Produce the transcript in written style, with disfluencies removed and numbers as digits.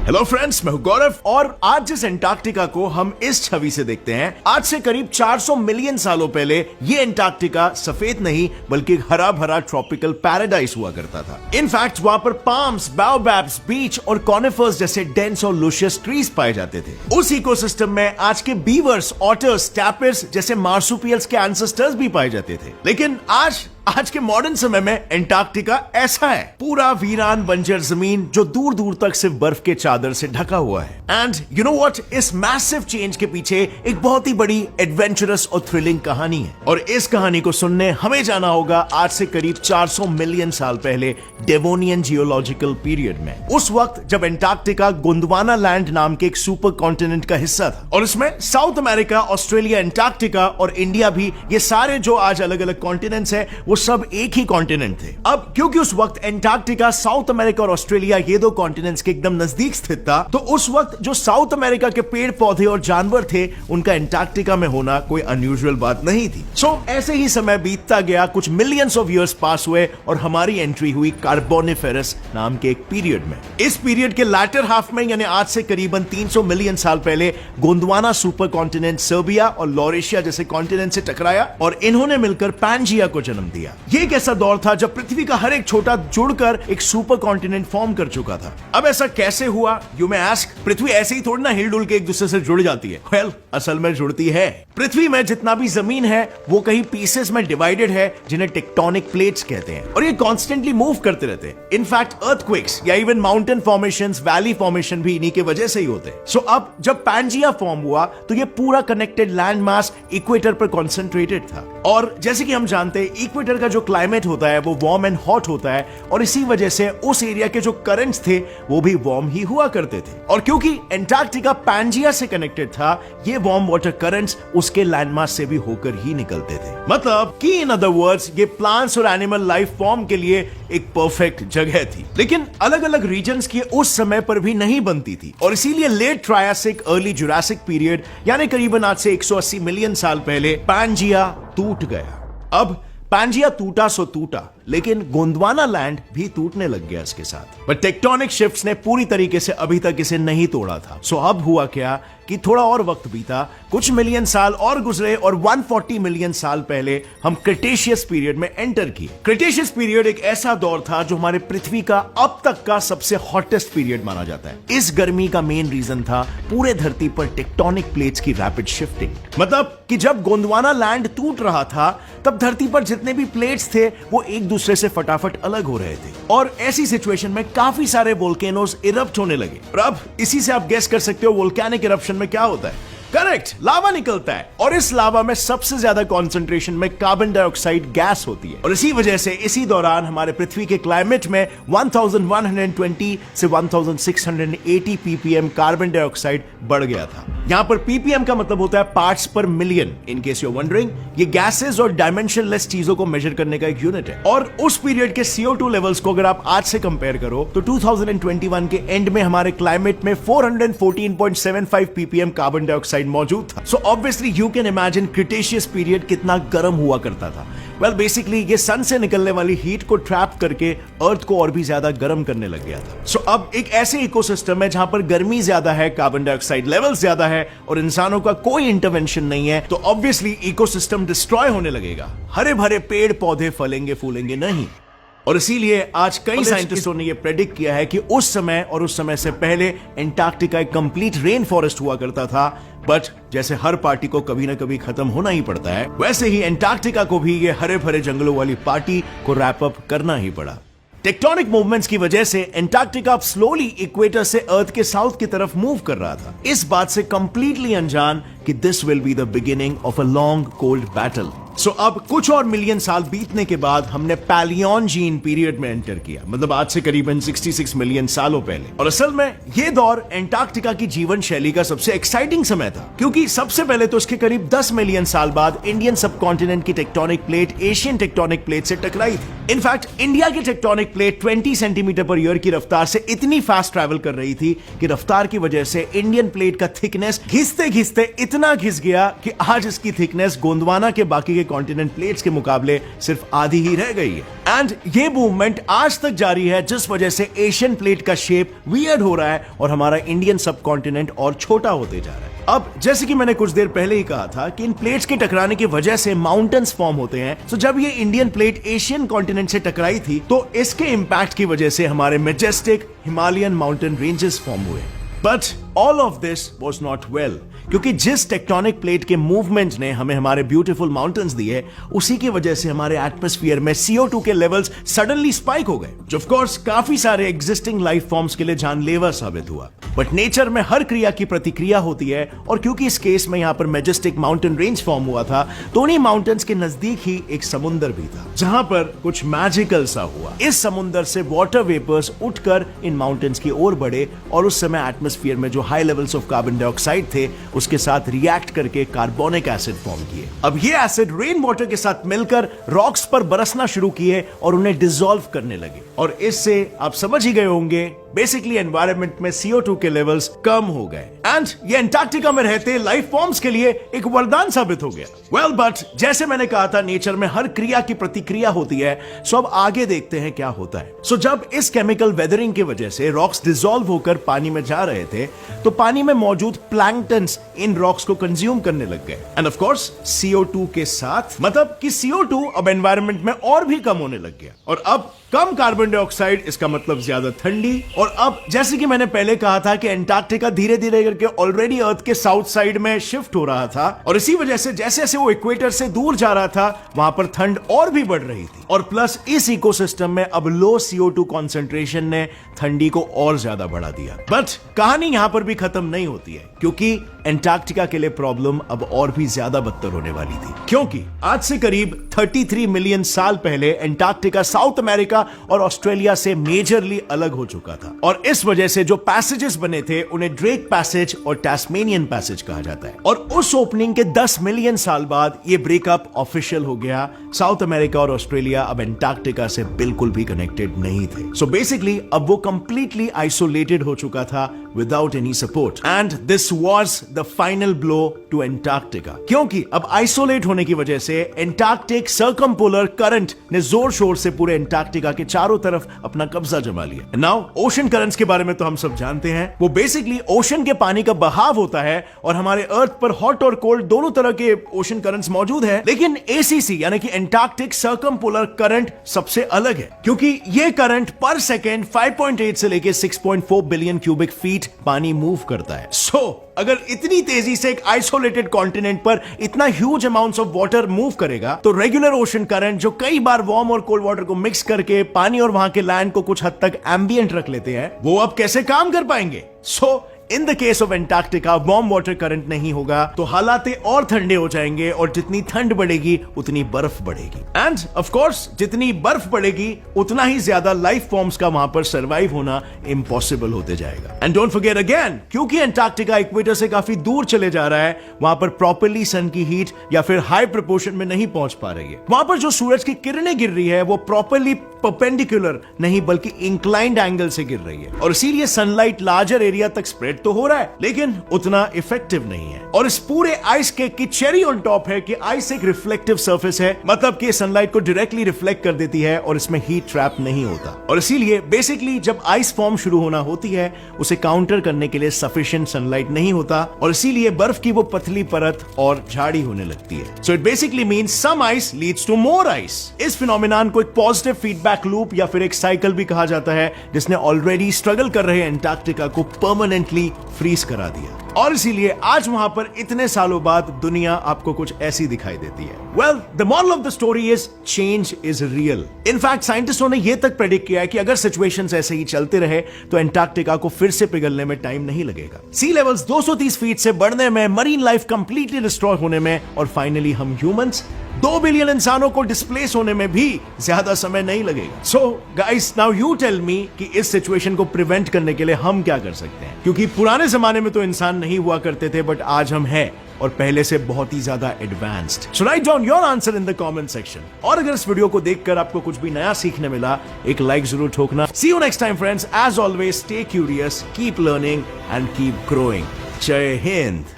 Hello friends, मैं हूं गौरव और आज जिस एंटार्क्टिका को हम इस छवि से देखते हैं, आज से करीब 400 मिलियन सालों पहले ये एंटार्क्टिका सफेद नहीं बल्कि हरा भरा ट्रॉपिकल पैराडाइज हुआ करता था। इनफैक्ट वहां पर पाम्स, बायोबैब्स, बीच और कॉनिफर्स जैसे डेंस और लुशियस ट्रीज पाए जाते थे। उस इकोसिस्टम में आज के बीवर्स, ऑटर्स, टैपिर्स जैसे मार्सुपियल्स के एंसेस्टर्स भी पाए जाते थे। लेकिन आज के मॉडर्न समय में एंटार्क्टिका ऐसा है, पूरा वीरान बंजर जमीन जो दूर दूर तक सिर्फ बर्फ के चादर से ढका हुआ है। एंड यू नो व्हाट, इस मैसिव चेंज के पीछे एक बहुत ही बड़ी एडवेंचरस और थ्रिलिंग कहानी है और इस कहानी को सुनने हमें जाना होगा आज से करीब 400 मिलियन साल पहले डेवोनियन जियोलॉजिकल पीरियड में। उस वक्त जब एंटार्क्टिका गोंडवाना लैंड नाम के एक सुपर कॉन्टिनेंट का हिस्सा था और इसमें साउथ अमेरिका, ऑस्ट्रेलिया, एंटार्क्टिका और इंडिया भी, ये सारे जो आज अलग अलग कॉन्टिनेंट्स है वो सब एक ही कॉन्टिनेंट थे। अब क्योंकि उस वक्त एंटार्क्टिका, साउथ अमेरिका और ऑस्ट्रेलिया ये दो कॉन्टिनेंट्स के एकदम नजदीक स्थित था, तो उस वक्त जो साउथ अमेरिका के पेड़ पौधे और जानवर थे उनका एंटार्क्टिका में होना कोई अनयूजुअल बात नहीं थी। ऐसे ही समय बीतता गया, कुछ मिलियंस ऑफ ईयर्स पास हुए और हमारी एंट्री हुई कार्बोनिफेरस नाम के एक पीरियड में। इस पीरियड के लैटर हाफ में, यानी आज से करीबन 300 मिलियन साल पहले, गोंडवाना सुपर कॉन्टिनेंट सर्बिया और लॉरेशिया जैसे कॉन्टिनेंट से टकराया और इन्होंने मिलकर पैंजिया को जन्म दिया। ये एक ऐसा दौर था जब पृथ्वी का हर एक छोटा जुड़कर एक सुपर कॉन्टिनेंट फॉर्म कर चुका था। अब ऐसा कैसे हुआ, यू मे आस्क। पृथ्वी ऐसे ही थोड़ी ना हिलडुल के एक दूसरे से जुड़ जाती है। वेल, असल में जुड़ती है। पृथ्वी में जितना भी जमीन है वो कई पीसेस में डिवाइडेड है जिन्हें टेक्टोनिक प्लेट्स कहते हैं और ये कॉन्स्टेंटली मूव करते रहते हैं। इनफैक्ट अर्थक्वेक्स या even mountain formations, valley formation भी इन्हीं के वजह से ही होते हैं। सो अब जब पैंजिया फॉर्म हुआ तो ये पूरा कनेक्टेड लैंड मास इक्वेटर पर कॉन्सेंट्रेटेड था और जैसे कि हम जानते हैं इक्वेटर का जो क्लाइमेट होता है वो वार्म एंड हॉट होता है और इसी वजह से उस एरिया के जो करंट्स थे वो भी वार्म ही हुआ करते थे। और क्योंकि एंटार्क्टिका पैंजिया से कनेक्टेड था, ये वार्म वाटर करंट्स उसके लैंडमास से भी होकर ही निकलते थे। मतलब कि इन अदर वर्ड्स ये प्लांट्स और एनिमल लाइफ फॉर्म के लिए एक परफेक्ट जगह थी। लेकिन अलग अलग रीजन्स की उस समय पर भी नहीं बनती थी और इसीलिए late Triassic, early Jurassic period यानी करीबन आज से 180 मिलियन साल पहले पैंजिया टूट गया। अब पैंजिया टूटा सो टूटा, लेकिन गोंडवाना लैंड भी टूटने लग गया इसके साथ। बट टेक्टोनिक शिफ्ट्स ने पूरी तरीके से अभी तक इसे नहीं तोड़ा था। सो अब हुआ क्या कि थोड़ा और वक्त बीता, कुछ मिलियन साल और गुजरे और 140 मिलियन साल पहले हम क्रिटेशियस पीरियड में एंटर किए। क्रिटेशियस पीरियड एक ऐसा दौर था जो हमारे पृथ्वी का अब तक का सबसे हॉटेस्ट पीरियड माना जाता है। इस गर्मी का मेन रीजन था पूरे धरती पर टेक्टोनिक प्लेट्स की रैपिड शिफ्टिंग। मतलब कि जब गोंडवाना लैंड टूट रहा था तब धरती पर जितने भी प्लेट्स थे वो एक दूसरे से फटाफट अलग हो रहे थे और ऐसी सिचुएशन में काफी सारे वोल्केनोज इरप्ट होने लगे। और अब इसी से आप गेस कर सकते हो वोल्केनिक इरप्शन में क्या होता है। करेक्ट, लावा निकलता है और इस लावा में सबसे ज्यादा कंसंट्रेशन में कार्बन डाइऑक्साइड गैस होती है और इसी वजह से इसी दौरान हमारे पृथ्वी के क्लाइमेट में 1120 से 1680 ppm कार्बन डाइऑक्साइड बढ़ गया था। यहां पर ppm का मतलब होता है parts per million. In case you are wondering, ये गैसेस और डायमेंशनलेस चीजों को मेजर करने का एक यूनिट है। और उस पीरियड के CO2 लेवल्स को अगर आप आज से कंपेयर करो तो 2021 के एंड में हमारे क्लाइमेट में 414.75 ppm कार्बन डाइऑक्साइड मौजूद था। So obviously you can imagine Cretaceous period कितना गर्म हुआ करता था। वेल, बेसिकली ये सन से निकलने वाली हीट को ट्रैप करके अर्थ को और भी ज्यादा गर्म करने लग गया था। सो अब एक ऐसे इकोसिस्टम है जहां पर गर्मी ज्यादा है, कार्बन डाइऑक्साइड लेवल ज्यादा है और इंसानों का कोई इंटरवेंशन नहीं है, तो ऑब्वियसली इकोसिस्टम डिस्ट्रॉय होने लगेगा। हरे भरे पेड़ पौधे फलेंगे फूलेंगे नहीं। और इसीलिए आज कई साइंटिस्टों ने यह प्रेडिक्ट किया है कि उस समय और उस समय से पहले एंटार्क्टिका एक कंप्लीट रेन फॉरेस्ट हुआ करता था। बट जैसे हर पार्टी को कभी ना कभी खत्म होना ही पड़ता है, वैसे ही एंटार्क्टिका को भी ये हरे भरे जंगलों वाली पार्टी को रैप अप करना ही पड़ा। टेक्टोनिक मूवमेंट्स की वजह से एंटार्क्टिका अब स्लोली इक्वेटर से अर्थ के साउथ की तरफ मूव कर रहा था, इस बात से कंप्लीटली अनजान कि this will be the beginning of a long cold battle. So अब कुछ और मिलियन साल बीतने के बाद हमने पैलियोनजीन पीरियड में एंटर किया, मतलब आज से करीबन 66 मिलियन सालों पहले। और असल में ये दौर एंटार्क्टिका की जीवन शैली का सबसे एक्साइटिंग समय था, क्योंकि सबसे पहले तो उसके करीब 10 मिलियन साल बाद इंडियन सबकॉन्टिनेंट की tectonic plate Asian tectonic plate से टकराई थी। इनफैक्ट इंडिया की tectonic plate 20 centimetre per year की रफ्तार से इतनी फास्ट ट्रैवल कर रही थी कि रफ्तार की वजह से इंडियन प्लेट का थिकनेस घिसते घिसते इतना घिस गया कि आज इसकी थिकनेस गोंडवाना के बाकी के कॉन्टिनेंट प्लेट्स के मुकाबले सिर्फ आधी ही रह गई है। एंड ये मूवमेंट आज तक जारी है, जिस वजह से एशियन प्लेट का शेप वियर्ड हो रहा है और हमारा इंडियन सब कॉन्टिनेंट और छोटा होते जा रहा है। अब जैसे कि मैंने कुछ देर पहले ही कहा था कि इन प्लेट्स के टकराने की वजह से माउंटेन्स फॉर्म होते हैं। तो जब ये इंडियन प्लेट एशियन कॉन्टिनेंट से टकराई थी तो इसके इंपैक्ट की वजह से हमारे majestic Himalayan mountain ranges form हुए। But all of this was not well, क्योंकि जिस टेक्टोनिक प्लेट के मूवमेंट ने हमें हमारे ब्यूटीफुल माउंटेन्स दिए, उसी की वजह से हमारे एटमॉस्फेयर में CO2 के लेवल्स सडनली स्पाइक हो गए, जो ऑफ कोर्स काफी सारे एग्जिस्टिंग लाइफ फॉर्म्स के लिए जानलेवा साबित हुआ। बट नेचर में हर क्रिया की प्रतिक्रिया होती है, और क्योंकि इस केस में यहां पर मैजेस्टिक माउंटेन रेंज फॉर्म हुआ था, तो उन्हीं माउंटेन्स के नजदीक ही एक समुंदर भी था, जहां पर कुछ मैजिकल सा हुआ। इस समुंदर से वाटर वेपर्स उठकर इन माउंटेन्स की ओर बढ़े, और उस समय एटमॉस्फेयर में जो high levels of carbon dioxide थे उसके साथ रिएक्ट करके कार्बोनिक एसिड फॉर्म किए। अब ये एसिड रेन वाटर के साथ मिलकर रॉक्स पर बरसना शुरू किए और उन्हें डिसॉल्व करने लगे, और इससे आप समझ ही गए होंगे बेसिकली एनवायरनमेंट में CO2 के लेवल्स कम हो गए। एंड ये अंटार्कटिका में रहते लाइफ फॉर्म्स के लिए एक वरदान साबित हो गया। वेल बट जैसे मैंने कहा था, नेचर में हर क्रिया की प्रतिक्रिया होती है। सो अब आगे देखते हैं क्या होता है। सो जब इस केमिकल वेदरिंग की वजह से रॉक्स डिसॉल्व होकर पानी में जा रहे थे, तो पानी में मौजूद प्लैंक्टन्स इन रॉक्स को कंज्यूम करने लग गए। एंड ऑफ कोर्स CO2 के साथ, मतलब कि CO2 अब एनवायरनमेंट में और भी कम होने लग गया, और अब कम कार्बन डाइऑक्साइड, इसका मतलब ज्यादा ठंडी। और अब जैसे कि मैंने पहले कहा था कि अंटार्कटिका धीरे धीरे करके ऑलरेडी अर्थ के साउथ साइड में शिफ्ट हो रहा था, और इसी वजह से जैसे जैसे वो इक्वेटर से दूर जा रहा था, वहां पर ठंड और भी बढ़ रही थी। और प्लस इस इकोसिस्टम में अब लो CO2 कॉन्सेंट्रेशन ने ठंडी को और ज्यादा बढ़ा दिया। बट कहानी यहां पर भी खत्म नहीं होती है, क्योंकि अंटार्कटिका के लिए प्रॉब्लम अब और भी ज्यादा बदतर होने वाली थी। क्योंकि आज से करीब 33 मिलियन साल पहले अंटार्कटिका साउथ अमेरिका और ऑस्ट्रेलिया से मेजरली अलग हो चुका था, और इस वजह से जो पैसेजेस बने थे उन्हें ड्रेक पैसेज और टैस्मेनियन पैसेज कहा जाता है। और उस ओपनिंग के 10 मिलियन साल बाद ये ब्रेकअप ऑफिशियल हो गया। साउथ अमेरिका और ऑस्ट्रेलिया अब अंटार्कटिका से बिल्कुल भी कनेक्टेड नहीं थे। सो बेसिकली अब वो कंप्लीटली आइसोलेटेड हो चुका था without any support, and this was the final blow to Antarctica. क्योंकि अब आइसोलेट होने की वजह से अंटार्कटिक सर्कमपोलर करंट ने जोर शोर से पूरे अंटार्कटिका के चारों तरफ अपना कब्जा जमा लिया। नाउ ओशन करंट्स के बारे में तो हम सब जानते हैं। वो बेसिकली ओशन के पानी का बहाव होता है, और हमारे अर्थ पर हॉट और कोल्ड दोनों तरह के ओशन करंट्स मौजूद है। लेकिन ACC यानी कि अंटार्कटिक सर्कमपोलर करंट सबसे अलग है, क्योंकि ये करंट पर सेकेंड 5.8 से लेके 6.4 बिलियन क्यूबिक फीट पानी मूव करता है। सो अगर इतनी तेजी से एक आइसोलेटेड कॉन्टिनेंट पर इतना huge amounts of water move करेगा, तो रेगुलर ओशन करंट जो कई बार वार्म और कोल्ड वाटर को मिक्स करके पानी और वहां के लैंड को कुछ हद तक एम्बिएंट रख लेते हैं, वो अब कैसे काम कर पाएंगे? So in the case of Antarctica warm water current नहीं होगा, तो हालात और ठंडे हो जाएंगे, और जितनी ठंड बढ़ेगी उतनी बर्फ बढ़ेगी। एंड ऑफ कोर्स जितनी बर्फ बढ़ेगी उतना ही ज्यादा लाइफ फॉर्म्स का वहां पर सर्वाइव होना इम्पॉसिबल होते जाएगा। एंड डोंट फॉरगेट अगेन, क्योंकि अंटार्कटिका इक्वेटर से काफी दूर चले जा रहा है, वहां पर प्रॉपर्ली सन की हीट या फिर हाई प्रोपोर्शन में नहीं पहुंच पा रही है। वहां पर जो सूरज की किरणें गिर रही है वो प्रॉपर्ली परपेंडिकुलर नहीं बल्कि इंक्लाइंड एंगल से गिर रही है, और इसीलिए सनलाइट लार्जर एरिया तक स्प्रेड तो हो रहा है, लेकिन उतना इफेक्टिव नहीं है। और इस पूरे आइस केक की चेरी ऑन टॉप है कि आइस एक रिफ्लेक्टिव सरफेस है, मतलब कि सनलाइट को डायरेक्टली रिफ्लेक्ट कर देती है और इसमें हीट ट्रैप नहीं होता। और इसीलिए बेसिकली जब आइस फॉर्म शुरू होना होती है, उसे काउंटर करने के लिए सफिशिएंट सनलाइट नहीं होता, और इसीलिए बर्फ की वो पतली परत और झाड़ी होने लगती है। So it basically means some ice leads to more ice. इस फिनोमिनन को एक पॉजिटिव फीडबैक लूप या फिर एक साइकिल भी कहा जाता है, जिसने ऑलरेडी स्ट्रगल कर रहे अंटार्कटिका को परमानेंटली फ्रीज करा दिया। और इसीलिए आज वहां पर इतने सालों बाद दुनिया आपको कुछ ऐसी दिखाई देती है। Well, the moral of the story is change is real. In fact साइंटिस्टों ने यह तक प्रेडिक्ट किया है कि अगर सिचुएशंस ऐसे ही चलते रहे तो अंटार्कटिका को फिर से पिघलने में टाइम नहीं लगेगा। सी लेवल्स 230 फीट से बढ़ने में, मरीन लाइफ कंप्लीटली डिस्ट्रॉय होने में, और फाइनली हम ह्यूमंस 2 बिलियन इंसानों को डिस्प्लेस होने में भी ज्यादा समय नहीं लगेगा। So guys, now you tell me कि इस सिचुएशन को प्रिवेंट करने के लिए हम क्या कर सकते हैं? क्योंकि पुराने जमाने में तो इंसान नहीं हुआ करते थे, बट आज हम हैं, और पहले से बहुत ही ज्यादा advanced. So write down your answer in the comment section. और अगर इस वीडियो को देखकर आपको कुछ भी नया सीखने मिला, एक लाइक जरूर ठोकना। See you next time friends. As always, stay curious, keep learning and keep growing. जय हिंद।